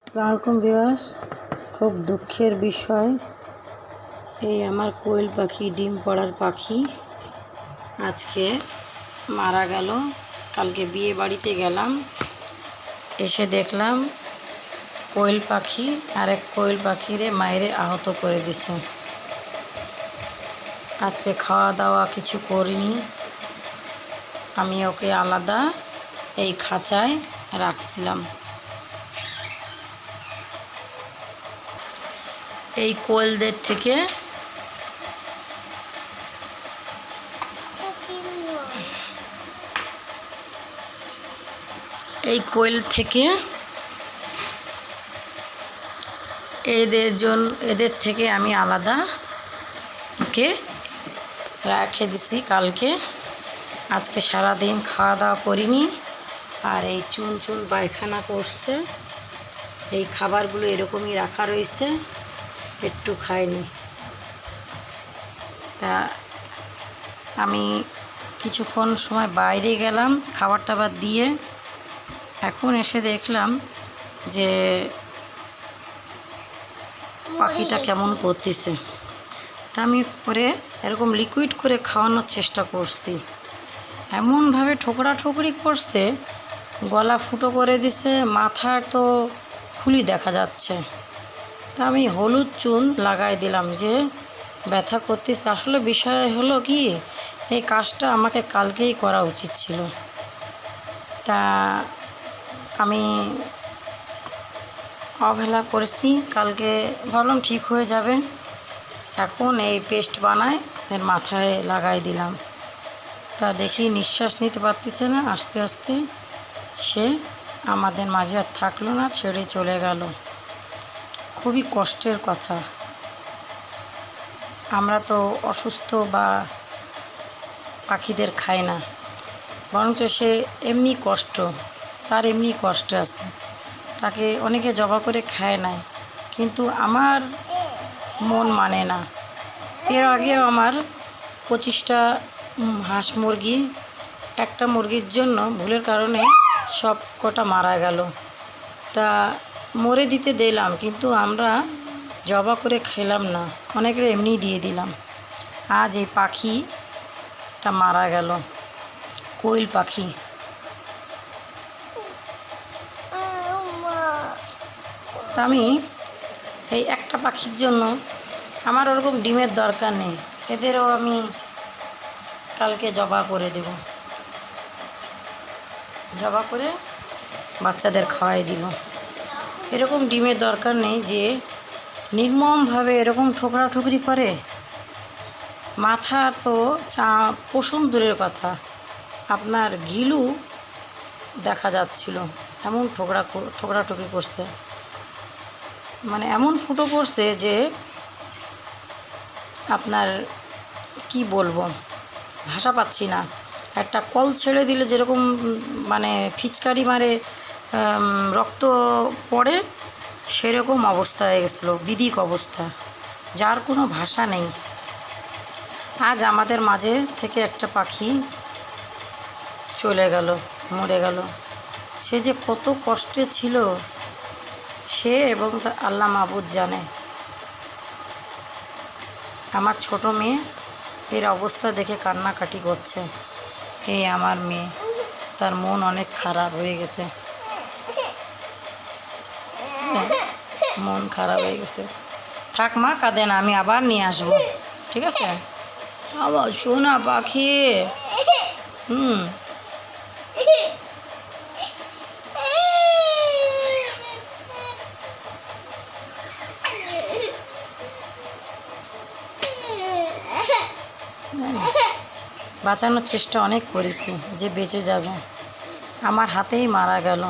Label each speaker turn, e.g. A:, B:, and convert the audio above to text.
A: আসসালামু আলাইকুম ভিউয়ার্স, খুব দুঃখের বিষয়, এই আমার কোয়েল পাখি, ডিম পাড়ার পাখি আজকে মারা গেল। কালকে বিয়ে বাড়িতে গেলাম, এসে দেখলাম কোয়েল পাখি আরেক কোয়েল পাখিরে মায়েরে আহত করে দিছে। আজকে খাওয়া দাওয়া কিছু করিনি, আমি ওকে আলাদা এই খাঁচায় রাখছিলাম। এই কোয়েলদের থেকে এদের থেকে আমি আলাদা ওকে রেখে দিছি কালকে। আজকে সারাদিন খাওয়া দাওয়া করিনি, আর এই চুন চুন পায়খানা করছে। এই খাবারগুলো এরকমই রাখা রয়েছে, একটু খাইনি। তা আমি কিছুক্ষণ সময় বাইরে গেলাম খাবার টাবার দিয়ে, এখন এসে দেখলাম যে পাখিটা কেমন করতেছে। তা আমি করে এরকম লিকুইড করে খাওয়ানোর চেষ্টা করছি, এমনভাবে ঠোকরাঠুকরি করছে, গলা ফুটো করে দিছে, মাথার তো খুলি দেখা যাচ্ছে। তা আমি হলুদ চুন লাগাই দিলাম যে ব্যথা করতেছে। আসলে বিষয় হলো কি, এই কাজটা আমাকে কালকেই করা উচিত ছিল। তা আমি অবহেলা করেছি, কালকে ভাবলাম ঠিক হয়ে যাবে। এখন এই পেস্ট বানায় এর মাথায় লাগাই দিলাম। তা দেখি নিঃশ্বাস নিতে পারতেছে না, আস্তে আস্তে সে আমাদের মাঝে আর থাকলো না, ছেড়ে চলে গেল। খুবই কষ্টের কথা। আমরা তো অসুস্থ বা পাখিদের খাই না, বরঞ্চ সে এমনি কষ্ট, তার এমনি কষ্ট আছে, তাকে অনেকে জবা করে খায় না, কিন্তু আমার মন মানে না। এর আগেও আমার 25টা হাঁস মুরগি, একটা মুরগির জন্য ভুলের কারণে সব কটা মারা গেল। তা মরে দিতে দিলাম, কিন্তু আমরা জবা করে খেলাম না, অনেকের এমনি দিয়ে দিলাম। আজ এই পাখিটা মারা গেল, কোয়েল পাখি। তা আমি এই একটা পাখির জন্য আমার ওরকম ডিমের দরকার নেই, এদেরও আমি কালকে জবা করে দেব, জবা করে বাচ্চাদের খাওয়াই দিব। এরকম ডিমের দরকার নেই যে নির্মমভাবে এরকম ঠোকরাঠুকরি করে। মাথা তো পশম দূরের কথা, আপনার গিলু দেখা যাচ্ছিল, এমন ঠোকরাঠুকরি করছে, মানে এমন ফুটো করছে যে আপনার কি বলবো, ভাষা পাচ্ছি না। একটা কল ছেড়ে দিলে যেরকম মানে ফিচকারি মারে রক্ত পড়ে, সেরকম অবস্থা হয়ে গেছিলো, বিদিক অবস্থা, যার কোনো ভাষা নেই। আজ আমাদের মাঝে থেকে একটা পাখি চলে গেল, মরে গেল। সে যে কত কষ্টে ছিল সে এবং তার আল্লাহ মাবুদ জানে। আমার ছোট মেয়ে এর অবস্থা দেখে কান্নাকাটি করছে। এই আমার মেয়ে, তার মন অনেক খারাপ হয়ে গেছে, মন খারাপ হয়ে গেছে। থাক মা, কাঁদে না, আমি আবার নিয়ে আসবো, ঠিক আছে? আবার শোনা পাখি, বাঁচানোর চেষ্টা অনেক করেছি যে বেঁচে যাবে, আমার হাতেই মারা গেল।